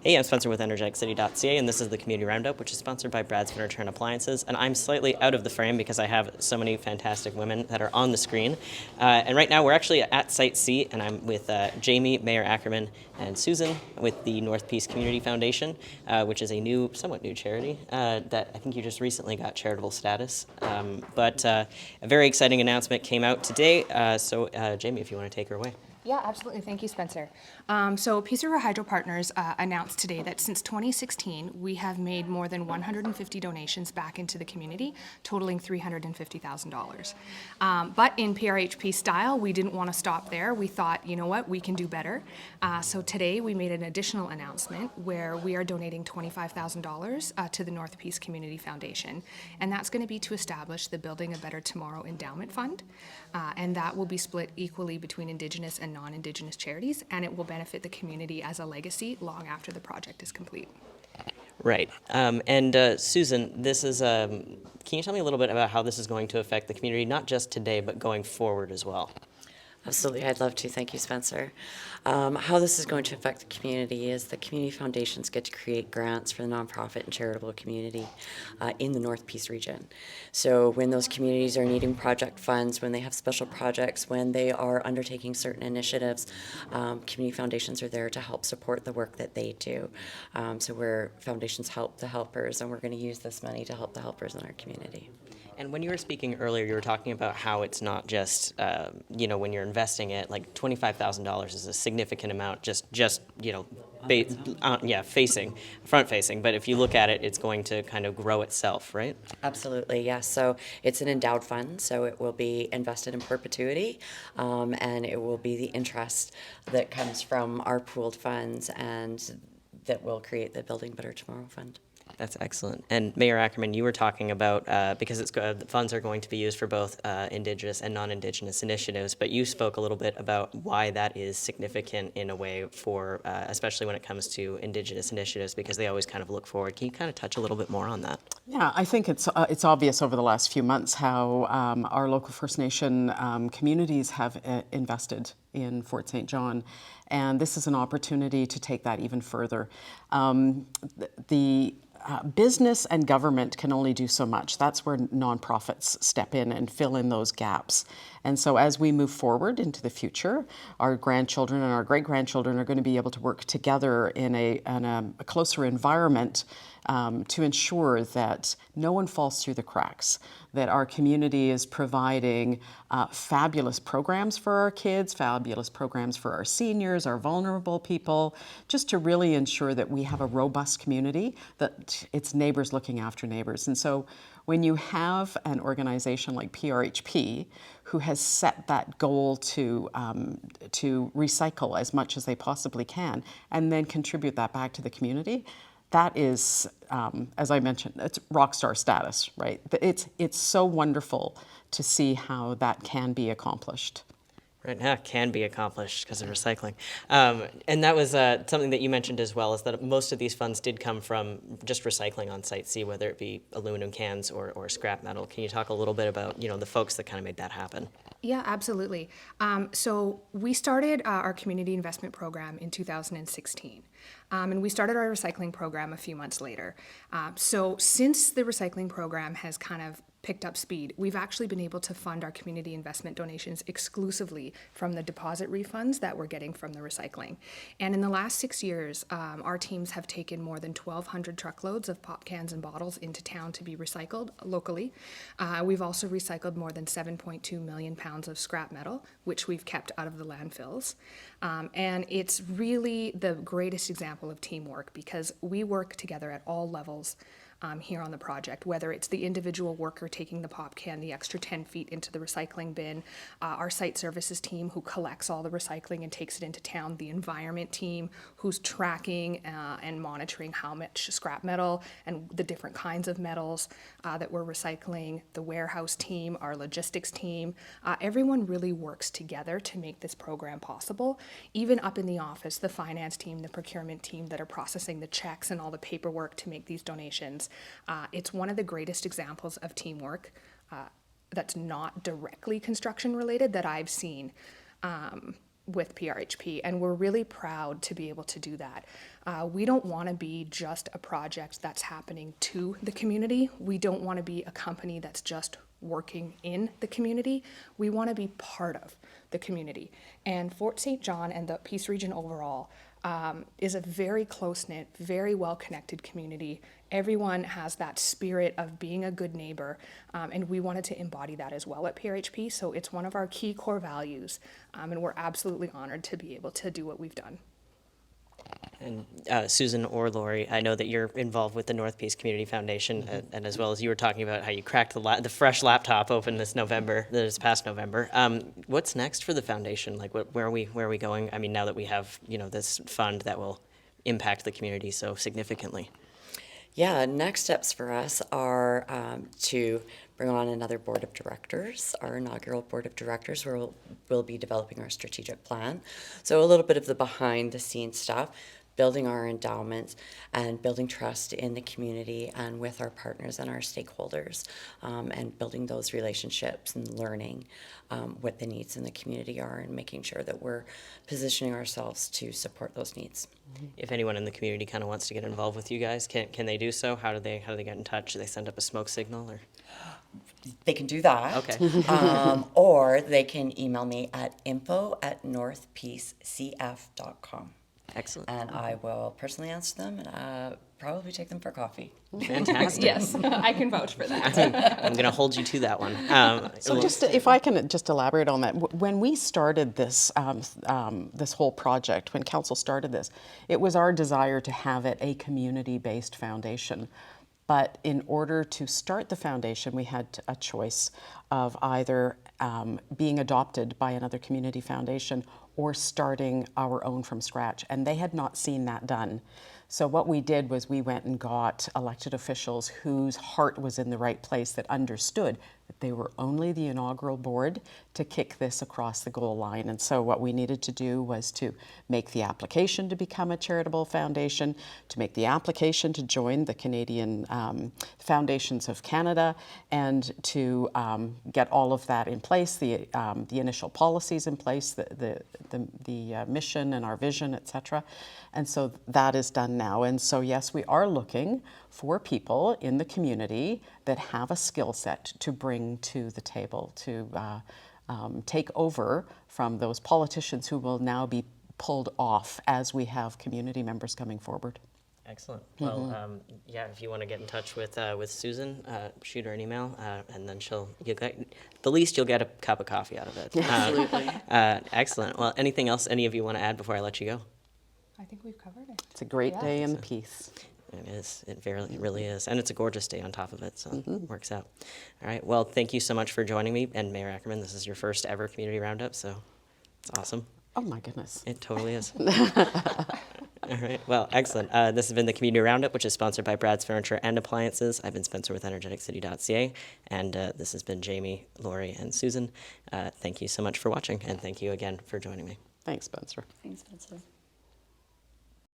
Hey, I'm Spencer with EnergeticCity.ca, and this is the Community Roundup, which is sponsored by Brad's Furniture and Appliances. And I'm slightly out of the frame because I have so many fantastic women that are on the screen. And right now we're actually at Site C, and I'm with Jamie, Mayor Ackerman, and Susan with the North Peace Community Foundation, which is a somewhat new charity that I think you just recently got charitable status. But a very exciting announcement came out today. So Jamie, if you want to take her away. Yeah, absolutely. Thank you, Spencer. So Peace River Hydro Partners announced today that since 2016, we have made more than 150 donations back into the community, totaling $350,000. But in PRHP style, we didn't want to stop there. We thought, you know what, we can do better. So today we made an additional announcement where we are donating $25,000 to the North Peace Community Foundation. And that's going to be to establish the Building a Better Tomorrow Endowment Fund. And that will be split equally between Indigenous and non-Indigenous charities, and it will benefit the community as a legacy long after the project is complete. Right. Susan, this is, can you tell me a little bit about how this is going to affect the community, not just today, but going forward as well? Absolutely, I'd love to. Thank you, Spencer. How this is going to affect the community is the community foundations get to create grants for the nonprofit and charitable community in the North Peace region. So when those communities are needing project funds, when they have special projects, when they are undertaking certain initiatives, community foundations are there to help support the work that they do. So where foundations help the helpers, and we're going to use this money to help the helpers in our community. And when you were speaking earlier, you were talking about how it's not just, when you're investing it, like $25,000 is a significant amount, front facing. But if you look at it, it's going to kind of grow itself, right? Absolutely, yes. So it's an endowed fund, so it will be invested in perpetuity, and it will be the interest that comes from our pooled funds, and that will create the Building Better Tomorrow Fund. That's excellent. And Mayor Ackerman, you were talking about, because the funds are going to be used for both Indigenous and non-Indigenous initiatives, but you spoke a little bit about why that is significant in a way for, especially when it comes to Indigenous initiatives, because they always kind of look forward. Can you kind of touch a little bit more on that? Yeah, I think it's obvious over the last few months how our local First Nation communities have invested in Fort St. John, and this is an opportunity to take that even further. Business and government can only do so much. That's where nonprofits step in and fill in those gaps. And so as we move forward into the future, our grandchildren and our great-grandchildren are going to be able to work together in a closer environment to ensure that no one falls through the cracks, that our community is providing fabulous programs for our kids, fabulous programs for our seniors, our vulnerable people, just to really ensure that we have a robust community, that it's neighbors looking after neighbors. And so when you have an organization like PRHP who has set that goal to recycle as much as they possibly can and then contribute that back to the community, that is, as I mentioned, it's rock star status, right? It's so wonderful to see how that can be accomplished. Right now, can be accomplished because of recycling. And that was something that you mentioned as well, is that most of these funds did come from just recycling on Site C, whether it be aluminum cans or scrap metal. Can you talk a little bit about, the folks that kind of made that happen? Yeah, absolutely. So we started our community investment program in 2016. And we started our recycling program a few months later. So since the recycling program has kind of picked up speed, we've actually been able to fund our community investment donations exclusively from the deposit refunds that we're getting from the recycling. And in the last 6 years, our teams have taken more than 1,200 truckloads of pop cans and bottles into town to be recycled locally. We've also recycled more than 7.2 million pounds of scrap metal, which we've kept out of the landfills. And it's really the greatest example of teamwork because we work together at all levels here on the project, whether it's the individual worker taking the pop can the extra 10 feet into the recycling bin, our site services team who collects all the recycling and takes it into town, the environment team who's tracking and monitoring how much scrap metal and the different kinds of metals that we're recycling, the warehouse team, our logistics team. Everyone really works together to make this program possible. Even up in the office, the finance team, the procurement team that are processing the checks and all the paperwork to make these donations. It's one of the greatest examples of teamwork that's not directly construction related that I've seen. with PRHP, and we're really proud to be able to do that. We don't want to be just a project that's happening to the community. We don't want to be a company that's just working in the community. We want to be part of the community. And Fort St. John and the Peace Region overall is a very close-knit, very well-connected community. Everyone has that spirit of being a good neighbor, and we wanted to embody that as well at PRHP. So it's one of our key core values, and we're absolutely honored to be able to do what we've done. And Susan or Lori, I know that you're involved with the North Peace Community Foundation, and as well as you were talking about how you cracked the fresh laptop open this past November. What's next for the foundation? Like, where are we going? I mean, now that we have this fund that will impact the community so significantly. Yeah, next steps for us are to bring on another board of directors, our inaugural board of directors, where we'll be developing our strategic plan. So a little bit of the behind the scenes stuff, building our endowments and building trust in the community and with our partners and our stakeholders, and building those relationships and learning what the needs in the community are and making sure that we're positioning ourselves to support those needs. If anyone in the community kind of wants to get involved with you guys, can they do so? How do they get in touch? Do they send up a smoke signal or? They can do that. Okay. Or they can email me at info@northpeacecf.com. Excellent. And I will personally answer them and probably take them for coffee. Fantastic. Yes, I can vouch for that. I'm going to hold you to that one. So just if I can just elaborate on that, when we started this this whole project, when council started this, it was our desire to have it a community-based foundation. But in order to start the foundation, we had a choice of either being adopted by another community foundation or starting our own from scratch. And they had not seen that done. So what we did was we went and got elected officials whose heart was in the right place, that understood that they were only the inaugural board to kick this across the goal line. And so what we needed to do was to make the application to become a charitable foundation, to make the application to join the Canadian Foundations of Canada, and to get all of that in place, the initial policies in place, the mission and our vision, etc. And so that is done now. And so yes, we are looking for people in the community that have a skill set to bring to the table, to take over from those politicians who will now be pulled off as we have community members coming forward. Excellent. Well, yeah, if you want to get in touch with Susan, shoot her an email, and then the least you'll get a cup of coffee out of it. Absolutely. Excellent. Well, anything else any of you want to add before I let you go? I think we've covered it. It's a great day in peace. It is. It really is. And it's a gorgeous day on top of it, so it works out. All right. Well, thank you so much for joining me. And Mayor Ackerman, this is your first ever community roundup, so it's awesome. Oh my goodness. It totally is. All right. Well, excellent. This has been the Community Roundup, which is sponsored by Brad's Furniture and Appliances. I've been Spencer with energeticcity.ca, and this has been Jamie, Lori, and Susan. Thank you so much for watching, and thank you again for joining me. Thanks, Spencer. Thanks, Spencer.